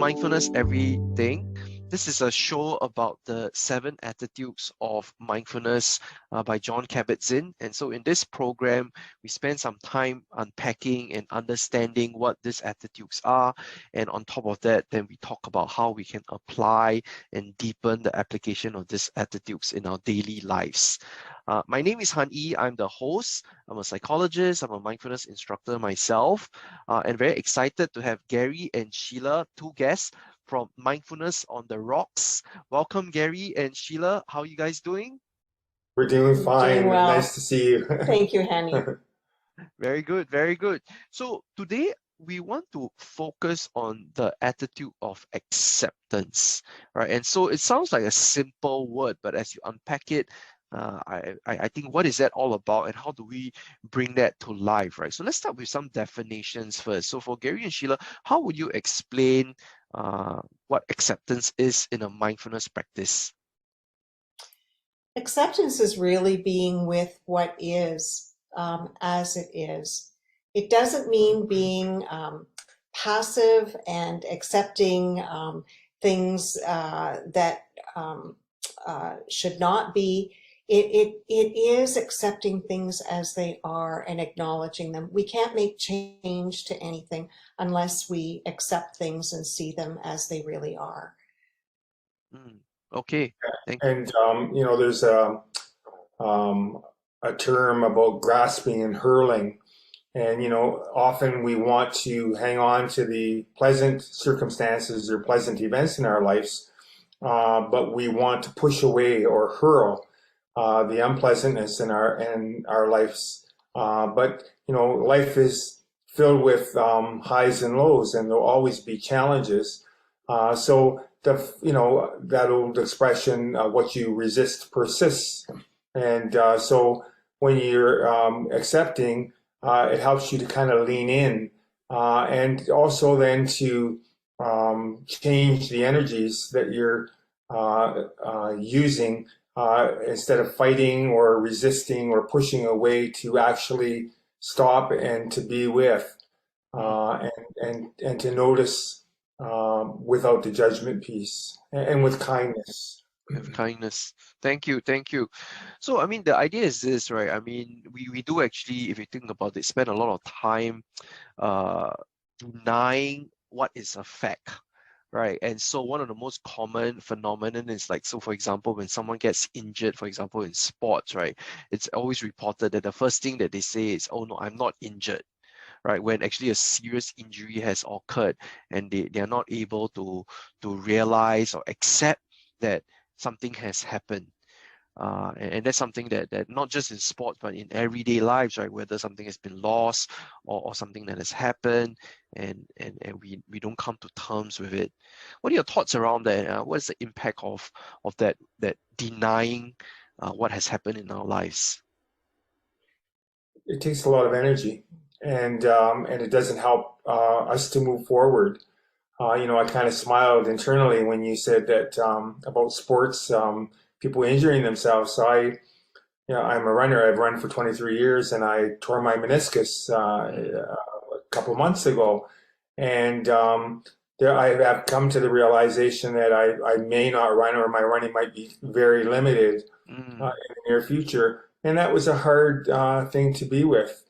Mindfulness Everything. This is a show about the 7 attitudes of mindfulness by John Kabat-Zinn. And so in this program, we spend some time unpacking and understanding what these attitudes are. And on top of that, then we talk about how we can apply and deepen the application of these attitudes in our daily lives. My name is Han Yi. I'm the host. I'm a psychologist. I'm a mindfulness instructor myself. And very excited to have Gary and Sheila, two guests from Mindfulness on the Rocks. Welcome, Gary and Sheila. How are you guys doing? We're doing fine. Doing well. Nice to see you. Thank you, Hanny. Very good, very good. So today we want to focus on the attitude of acceptance, right? And so it sounds like a simple word, but as you unpack it, I think what is that all about and how do we bring that to life, right? So let's start with some definitions first. So for Gary and Sheila, how would you explain what acceptance is in a mindfulness practice? Acceptance is really being with what is as it is. It doesn't mean being passive and accepting things that should not be. It is accepting things as they are and acknowledging them. We can't make change to anything unless we accept things and see them as they really are. Okay, thank you. And there's a term about grasping and hurling. And often we want to hang on to the pleasant circumstances or pleasant events in our lives, but we want to push away or hurl the unpleasantness in our lives. But life is filled with highs and lows, and there'll always be challenges. So that old expression, what you resist persists. And so when you're accepting, it helps you to kind of lean in, and also then to change the energies that you're using, instead of fighting or resisting or pushing away, to actually stop and to be with, and to notice without the judgment piece, and with kindness. With kindness. Thank you, thank you. So, I mean, the idea is this, right? I mean, we do actually, if you think about it, spend a lot of time denying what is a fact, right? And so one of the most common phenomenon is like, so for example, when someone gets injured, for example, in sports, right? It's always reported that the first thing that they say is, oh no, I'm not injured. Right, when actually a serious injury has occurred and they are not able to realize or accept that something has happened. And that's something that not just in sports, but in everyday lives, right? Whether something has been lost or something that has happened and we don't come to terms with it. What are your thoughts around that? What is the impact of that denying what has happened in our lives? It takes a lot of energy, and it doesn't help us to move forward. I kind of smiled internally when you said that about sports, people injuring themselves. So I'm a runner. I've run for 23 years, and I tore my meniscus a couple months ago, and I have come to the realization that I may not run, or my running might be very limited in the near future. And that was a hard thing to be with,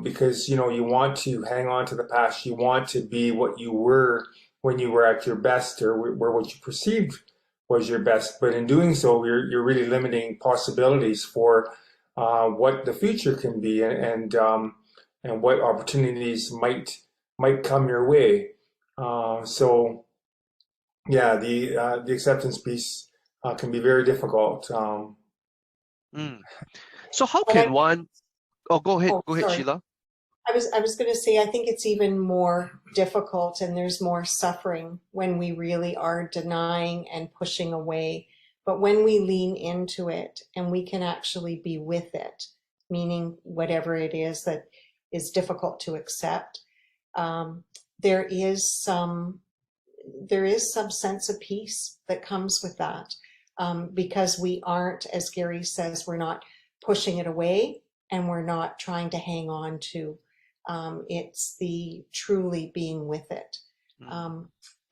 because you want to hang on to the past. You want to be what you were when you were at your best, or what you perceived was your best. But in doing so, you're really limiting possibilities for what the future can be, and what opportunities might come your way. So yeah, the acceptance piece can be very difficult. So how can one? Oh, go ahead, Sorry. Sheila. I was going to say, I think it's even more difficult and there's more suffering when we really are denying and pushing away. But when we lean into it and we can actually be with it, meaning whatever it is that is difficult to accept, there is some sense of peace that comes with that, because we aren't, as Gary says, we're not pushing it away and we're not trying to hang on to. It's the truly being with it.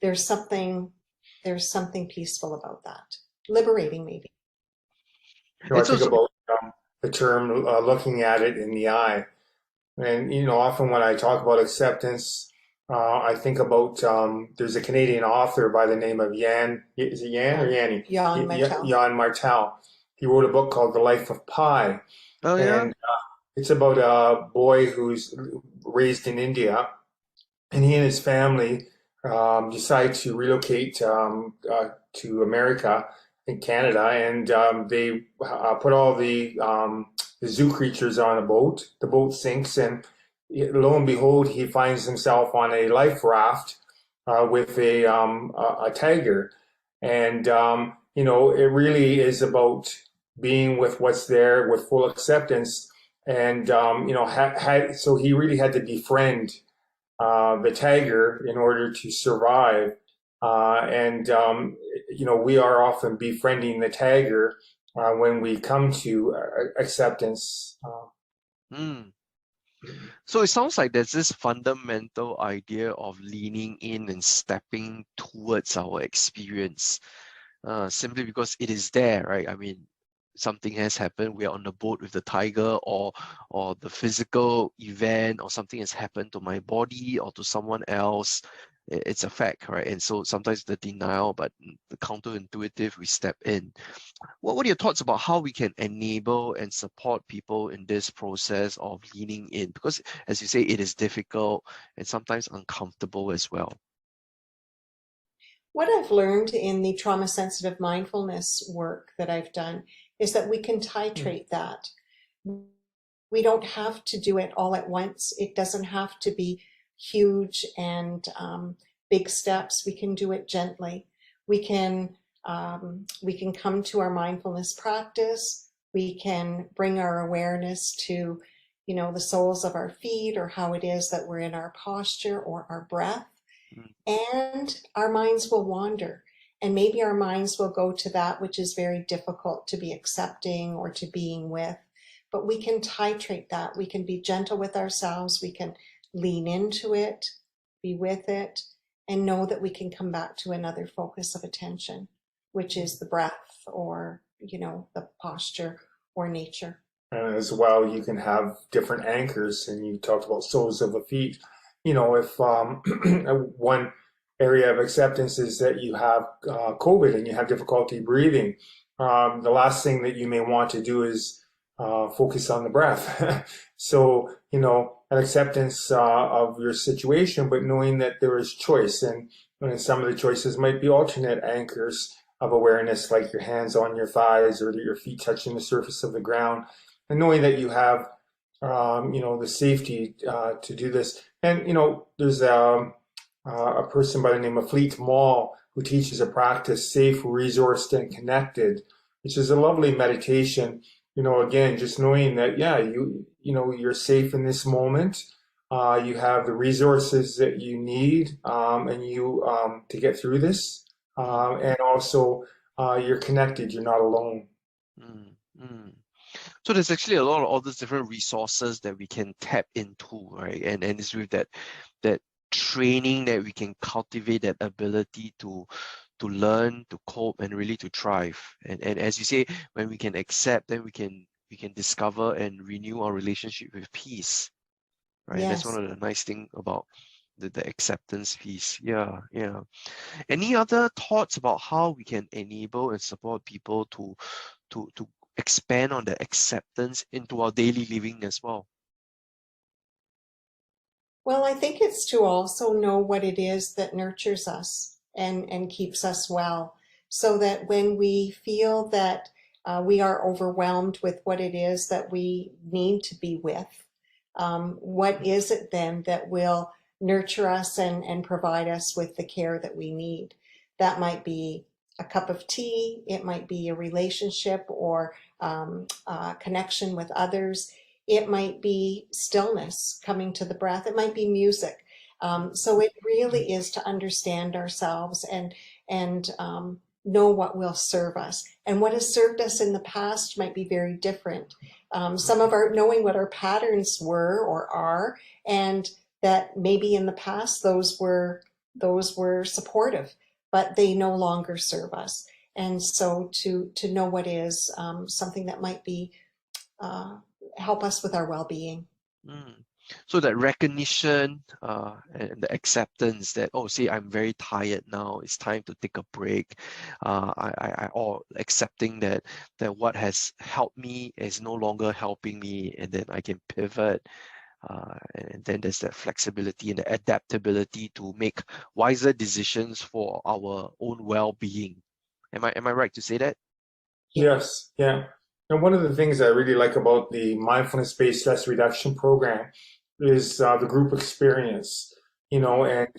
there's something peaceful about that, liberating maybe. I It's think also, about the term looking at it in the eye. And, often when I talk about acceptance, I think about there's a Canadian author by the name of is it Yan or Yanni? Jan Martel. Jan Martel. He wrote a book called The Life of Pi. oh yeah, And it's about a boy who's raised in India, and he and his family decide to relocate to America in Canada, and they put all the zoo creatures on a boat. The boat sinks, and lo and behold, he finds himself on a life raft with a tiger, and it really is about being with what's there with full acceptance, and so he really had to befriend the tiger in order to survive. We are often befriending the tiger when we come to acceptance. mm. So it sounds like there's this fundamental idea of leaning in and stepping towards our experience, simply because it is there, right? I mean, something has happened, we are on the boat with the tiger, or the physical event, or something has happened to my body or to someone else. It's a fact, right? And so sometimes the denial, but the counterintuitive, we step in. What are your thoughts about how we can enable and support people in this process of leaning in? Because as you say, it is difficult and sometimes uncomfortable as well. What I've learned in the trauma sensitive mindfulness work that I've done is that we can titrate that. We don't have to do it all at once. It doesn't have to be huge and big steps. We can do it gently. We can come to our mindfulness practice. We can bring our awareness to, the soles of our feet, or how it is that we're in our posture or our breath. And our minds will wander. And maybe our minds will go to that which is very difficult to be accepting or to being with. But we can titrate that. We can be gentle with ourselves. We can lean into it, be with it, and know that we can come back to another focus of attention, which is the breath, or, the posture or nature. And as well, you can have different anchors, and you talked about soles of the feet. If one area of acceptance is that you have COVID and you have difficulty breathing, the last thing that you may want to do is focus on the breath. So, an acceptance of your situation, but knowing that there is choice. And some of the choices might be alternate anchors of awareness, like your hands on your thighs, or your feet touching the surface of the ground. And knowing that you have, the safety to do this. And, there's a person by the name of Fleet Mall who teaches a practice, safe, resourced, and connected, which is a lovely meditation. Again, just knowing that, you're safe in this moment. You have the resources that you need, and you to get through this. And also, you're connected. You're not alone. So there's actually a lot of all these different resources that we can tap into, right? And it's with that training that we can cultivate that ability to learn, to cope, and really to thrive. And as you say, when we can accept, then we can discover and renew our relationship with peace, right? Yes. That's one of the nice things about the acceptance piece. Yeah. Any other thoughts about how we can enable and support people to expand on the acceptance into our daily living as well? Well, I think it's to also know what it is that nurtures us and keeps us well, so that when we feel that we are overwhelmed with what it is that we need to be with, what is it then that will nurture us and provide us with the care that we need? That might be a cup of tea, it might be a relationship or a connection with others. It might be stillness, coming to the breath. It might be music. So it really is to understand ourselves and know what will serve us. And what has served us in the past might be very different. Some of our knowing what our patterns were or are, and that maybe in the past those were those were supportive, but they no longer serve us. And so to know what is something that might be help us with our well-being. So that recognition and the acceptance that, oh, see, I'm very tired now, it's time to take a break. Or accepting that what has helped me is no longer helping me, and then I can pivot. And then there's that flexibility and the adaptability to make wiser decisions for our own well-being. Am I right to say that? Yes, yeah. And one of the things I really like about the mindfulness-based stress reduction program is the group experience. And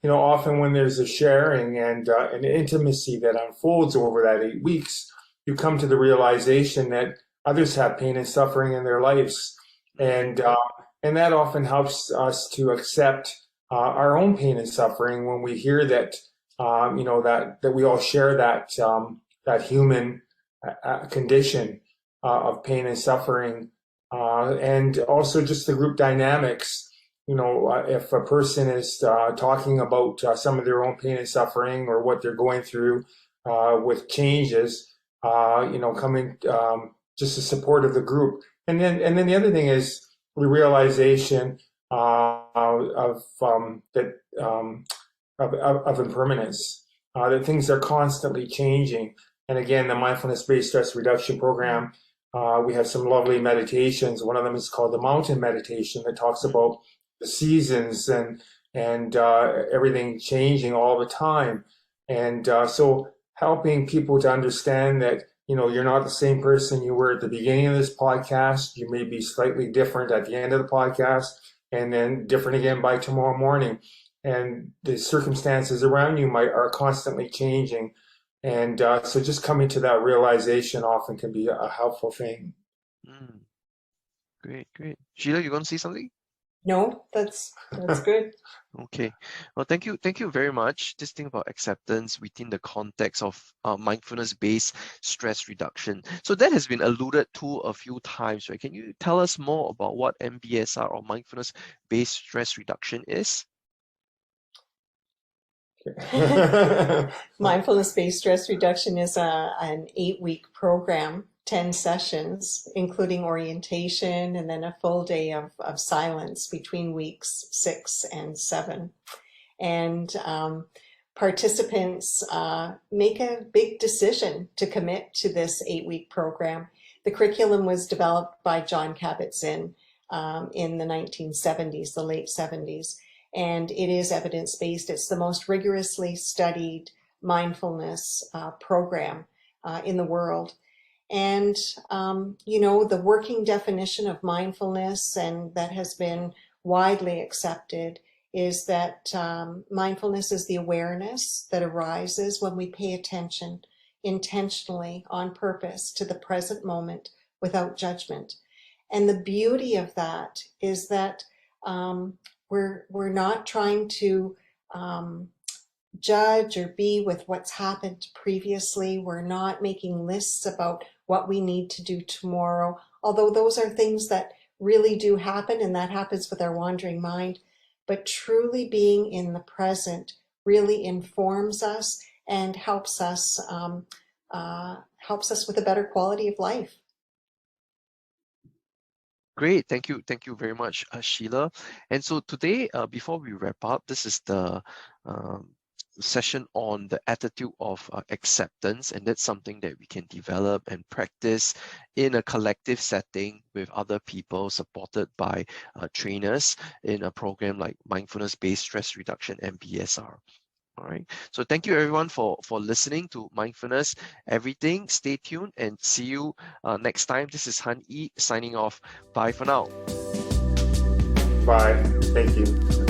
often when there's a sharing and an intimacy that unfolds over that 8 weeks, you come to the realization that others have pain and suffering in their lives, and that often helps us to accept our own pain and suffering when we hear that that we all share that human condition of pain and suffering, and also just the group dynamics. If a person is talking about some of their own pain and suffering or what they're going through with changes, coming just the support of the group, and then the other thing is the realization of impermanence, that things are constantly changing. And again, the mindfulness-based stress reduction program, we have some lovely meditations. One of them is called the mountain meditation that talks about the seasons and everything changing all the time. And so helping people to understand that, you're not the same person you were at the beginning of this podcast. You may be slightly different at the end of the podcast, and then different again by tomorrow morning. And the circumstances around you are constantly changing. And so just coming to that realization often can be a helpful thing. Great. Sheila, you want to say something? No, that's good. Okay. Well, thank you very much. This thing about acceptance within the context of mindfulness-based stress reduction. So that has been alluded to a few times, right? Can you tell us more about what MBSR or mindfulness-based stress reduction is? Mindfulness-based stress reduction is an 8-week program, 10 sessions, including orientation, and then a full day of silence between weeks 6 and 7. And participants make a big decision to commit to this 8-week program. The curriculum was developed by John Kabat-Zinn in the 1970s, the late 70s. And it is evidence-based. It's the most rigorously studied mindfulness program in the world. And, the working definition of mindfulness, and that has been widely accepted, is that mindfulness is the awareness that arises when we pay attention intentionally on purpose to the present moment without judgment. And the beauty of that is that we're not trying to judge or be with what's happened previously. We're not making lists about what we need to do tomorrow, although those are things that really do happen, and that happens with our wandering mind. But truly being in the present really informs us and helps us with a better quality of life. Great, thank you very much, Sheila. And so today, before we wrap up, this is the session on the attitude of acceptance, and that's something that we can develop and practice in a collective setting with other people, supported by trainers in a program like Mindfulness-Based Stress Reduction, MBSR. All right. So thank you everyone for listening to Mindfulness Everything. Stay tuned and see you next time. This is Han Yi signing off. Bye for now. Bye. Thank you.